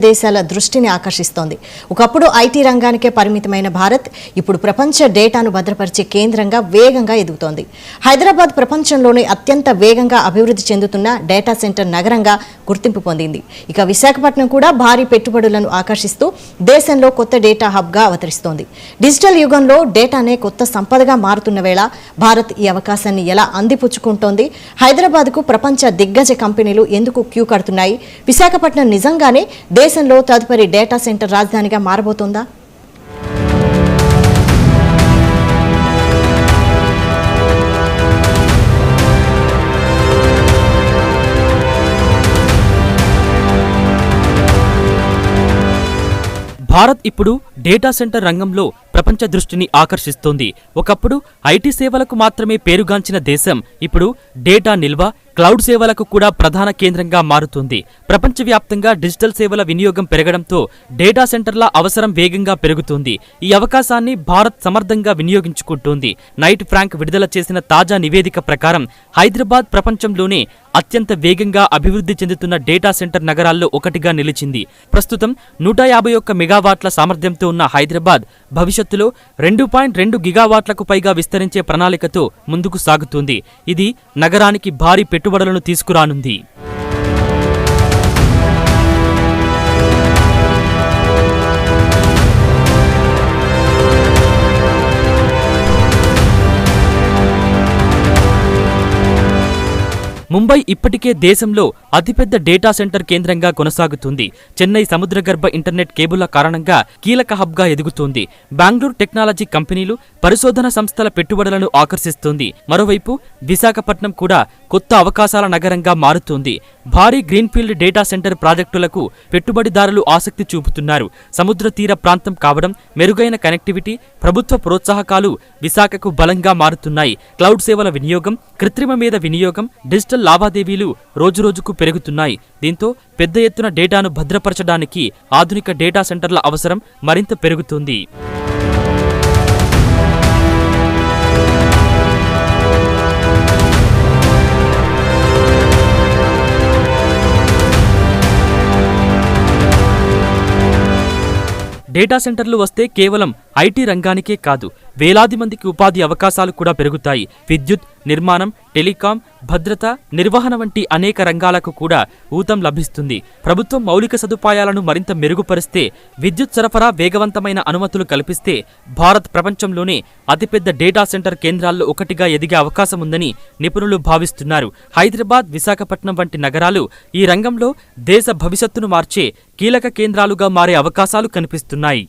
దేశాల దృష్టిని ఆకర్షిస్తోంది. ఒకప్పుడు ఐటీ రంగానికే పరిమితమైన భారత్ ఇప్పుడు ప్రపంచ డేటాను భద్రపరిచే కేంద్రంగా వేగంగా ఎదుగుతోంది. హైదరాబాద్ ప్రపంచంలోనే అత్యంత వేగంగా అభివృద్ధి చెందుతున్న డేటా సెంటర్ నగరంగా గుర్తింపు పొందింది. ఇక విశాఖపట్నం కూడా భారీ పెట్టుబడులను ఆకర్షిస్తూ దేశంలో కొత్త డేటా హబ్గా అవతరిస్తోంది. డిజిటల్ యుగంలో డేటానే కొత్త సంపదగా మారుతున్న వేళ భారత్ ఈ అవకాశాన్ని ఎలా అందిపుచ్చుకుంటోంది? హైదరాబాద్కు ప్రపంచ దిగ్గజ కంపెనీలు ఎందుకు క్యూ కడుతున్నాయి? విశాఖపట్నం నిజంగానే దేశంలో తదుపరి డేటా సెంటర్ రాజధానిగా మారబోతోందా? భారత్ ఇప్పుడు డేటా సెంటర్ రంగంలో ప్రపంచ దృష్టిని ఆకర్షిస్తోంది. ఒకప్పుడు ఐటీ సేవలకు మాత్రమే పేరుగాంచిన దేశం ఇప్పుడు డేటా నిల్వ, క్లౌడ్ సేవలకు కూడా ప్రధాన కేంద్రంగా మారుతుంది. ప్రపంచవ్యాప్తంగా డిజిటల్ సేవల వినియోగం పెరగడంతో డేటా సెంటర్ల అవసరం వేగంగా పెరుగుతుంది. ఈ అవకాశాన్ని భారత్ సమర్థంగా వినియోగించుకుంటోంది. నైట్ ఫ్రాంక్ విడుదల చేసిన తాజా నివేదిక ప్రకారం హైదరాబాద్ ప్రపంచంలోనే అత్యంత వేగంగా అభివృద్ధి చెందుతున్న డేటా సెంటర్ నగరాల్లో ఒకటిగా నిలిచింది. ప్రస్తుతం 151 మెగావాట్ల సామర్థ్యంతో ఉన్న హైదరాబాద్ భవిష్యత్తులో 2.2 గిగావాట్లకు పైగా విస్తరించే ప్రణాళికతో ముందుకు సాగుతుంది. ఇది నగరానికి భారీ పెట్టుబడులను తీసుకురానుంది. ముంబై ఇప్పటికే దేశంలో అతిపెద్ద డేటా సెంటర్ కేంద్రంగా కొనసాగుతుంది. చెన్నై సముద్రగర్భ ఇంటర్నెట్ కేబుల్ల కారణంగా కీలక హబ్గా ఎదుగుతోంది. బెంగళూరు టెక్నాలజీ కంపెనీలు, పరిశోధన సంస్థల పెట్టుబడులను ఆకర్షిస్తోంది. మరోవైపు విశాఖపట్నం కూడా కొత్త అవకాశాల నగరంగా మారుతోంది. భారీ గ్రీన్ఫీల్డ్ డేటా సెంటర్ ప్రాజెక్టులకు పెట్టుబడిదారులు ఆసక్తి చూపుతున్నారు. సముద్ర తీర ప్రాంతం కావడం, మెరుగైన కనెక్టివిటీ, ప్రభుత్వ ప్రోత్సాహకాలు విశాఖకు బలంగా మారుతున్నాయి. క్లౌడ్ సేవల వినియోగం, కృత్రిమ మీద వినియోగం, డిజిటల్ లావాదేవీలు రోజురోజుకు పెరుగుతున్నాయి. దీంతో పెద్ద ఎత్తున డేటాను భద్రపరచడానికి ఆధునిక డేటా సెంటర్ల అవసరం మరింత పెరుగుతుంది. డేటా సెంటర్లు వస్తే కేవలం ఐటీ రంగానికే కాదు, వేలాది మందికి ఉపాధి అవకాశాలు కూడా పెరుగుతాయి. విద్యుత్, నిర్మాణం, టెలికాం, భద్రత, నిర్వహణ వంటి అనేక రంగాలకు కూడా ఊతం లభిస్తుంది. ప్రభుత్వం మౌలిక సదుపాయాలను మరింత మెరుగుపరిస్తే, విద్యుత్ సరఫరా వేగవంతమైన అనుమతులు కల్పిస్తే భారత్ ప్రపంచంలోనే అతిపెద్ద డేటా సెంటర్ కేంద్రాల్లో ఒకటిగా ఎదిగే అవకాశం ఉందని నిపుణులు భావిస్తున్నారు. హైదరాబాద్, విశాఖపట్నం వంటి నగరాలు ఈ రంగంలో దేశ భవిష్యత్తును మార్చే కీలక కేంద్రాలుగా మారే అవకాశాలు కనిపిస్తున్నాయి.